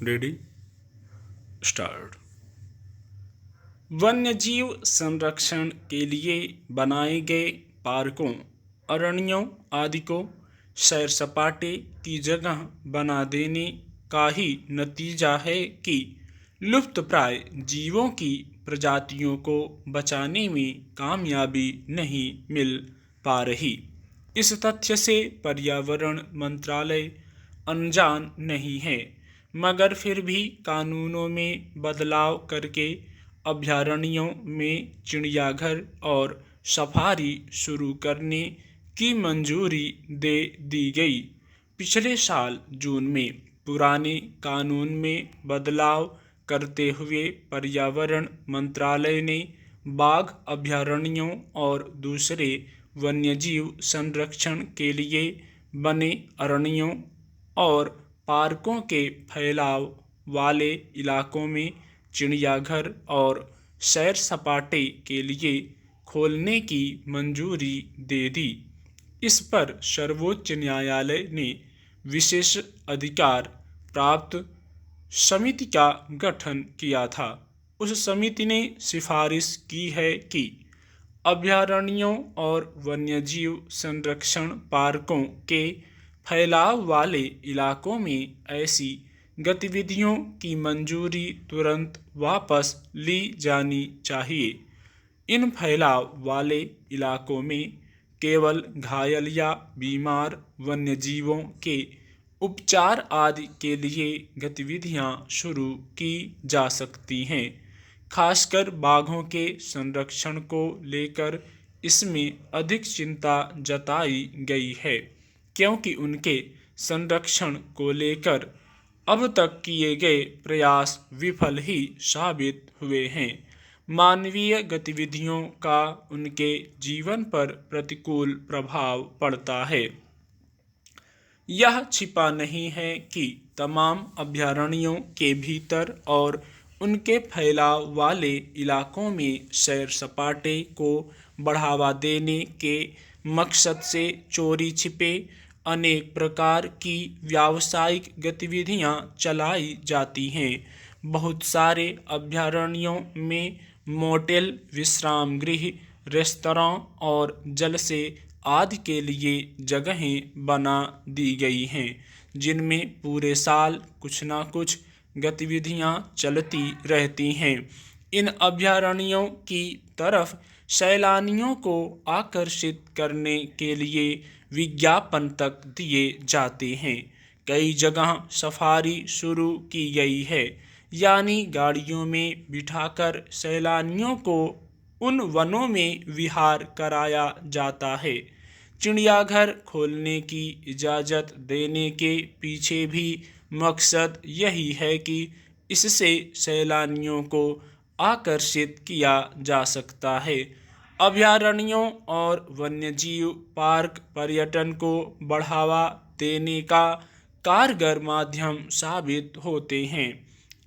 Ready start. वन्यजीव संरक्षण के लिए बनाए गए पार्कों, अरण्यों आदि को सैर सपाटे की जगह बना देने का ही नतीजा है कि लुप्तप्राय जीवों की प्रजातियों को बचाने में कामयाबी नहीं मिल पा रही। इस तथ्य से पर्यावरण मंत्रालय अनजान नहीं है, मगर फिर भी कानूनों में बदलाव करके अभयारण्यों में चिड़ियाघर और सफारी शुरू करने की मंजूरी दे दी गई। पिछले साल जून में पुराने कानून में बदलाव करते हुए पर्यावरण मंत्रालय ने बाघ अभयारण्यों और दूसरे वन्यजीव संरक्षण के लिए बने अरण्यों और पार्कों के फैलाव वाले इलाकों में चिड़ियाघर और सैर सपाटे के लिए खोलने की मंजूरी दे दी। इस पर सर्वोच्च न्यायालय ने विशेष अधिकार प्राप्त समिति का गठन किया था। उस समिति ने सिफारिश की है कि अभयारण्यों और वन्यजीव संरक्षण पार्कों के फैलाव वाले इलाकों में ऐसी गतिविधियों की मंजूरी तुरंत वापस ली जानी चाहिए। इन फैलाव वाले इलाकों में केवल घायल या बीमार वन्यजीवों के उपचार आदि के लिए गतिविधियां शुरू की जा सकती हैं। खासकर बाघों के संरक्षण को लेकर इसमें अधिक चिंता जताई गई है, क्योंकि उनके संरक्षण को लेकर अब तक किए गए प्रयास विफल ही साबित हुए हैं। मानवीय गतिविधियों का उनके जीवन पर प्रतिकूल प्रभाव पड़ता है। यह छिपा नहीं है कि तमाम अभयारण्यों के भीतर और उनके फैलाव वाले इलाकों में सैर सपाटे को बढ़ावा देने के मकसद से चोरी छिपे अनेक प्रकार की व्यावसायिक गतिविधियां चलाई जाती हैं। बहुत सारे अभयारण्यों में मोटेल, विश्राम गृह, रेस्तरां और जलसे आदि के लिए जगहें बना दी गई हैं, जिनमें पूरे साल कुछ न कुछ गतिविधियां चलती रहती हैं। इन अभयारण्यों की तरफ सैलानियों को आकर्षित करने के लिए विज्ञापन तक दिए जाते हैं। कई जगह सफारी शुरू की गई है, यानी गाड़ियों में बिठाकर सैलानियों को उन वनों में विहार कराया जाता है। चिड़ियाघर खोलने की इजाज़त देने के पीछे भी मकसद यही है कि इससे सैलानियों को आकर्षित किया जा सकता है। अभयारण्यों और वन्यजीव पार्क पर्यटन को बढ़ावा देने का कारगर माध्यम साबित होते हैं।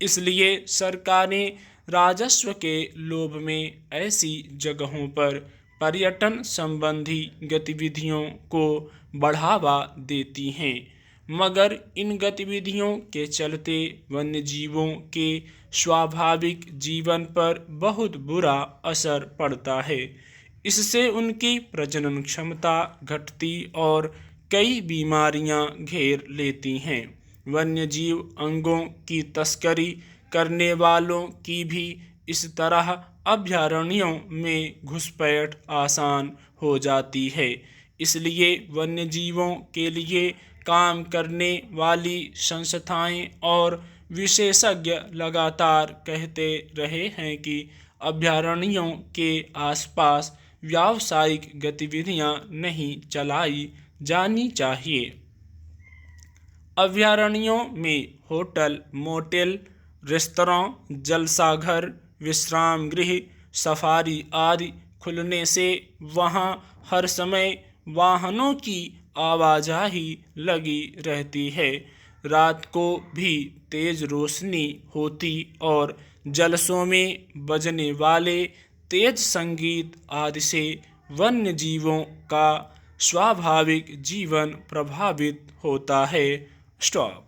इसलिए सरकारें राजस्व के लोभ में ऐसी जगहों पर पर्यटन संबंधी गतिविधियों को बढ़ावा देती हैं, मगर इन गतिविधियों के चलते वन्यजीवों के स्वाभाविक जीवन पर बहुत बुरा असर पड़ता है। इससे उनकी प्रजनन क्षमता घटती और कई बीमारियां घेर लेती हैं। वन्यजीव अंगों की तस्करी करने वालों की भी इस तरह अभयारण्यों में घुसपैठ आसान हो जाती है। इसलिए वन्यजीवों के लिए काम करने वाली संस्थाएं और विशेषज्ञ लगातार कहते रहे हैं कि अभयारण्यों के आसपास व्यावसायिक गतिविधियां नहीं चलाई जानी चाहिए। अभयारण्यों में होटल, मोटेल, रेस्तरां, जलसाघर, विश्राम गृह, सफारी आदि खुलने से वहां हर समय वाहनों की आवाजाही लगी रहती है। रात को भी तेज रोशनी होती और जलसों में बजने वाले तेज संगीत आदि से वन्य जीवों का स्वाभाविक जीवन प्रभावित होता है। स्टॉप।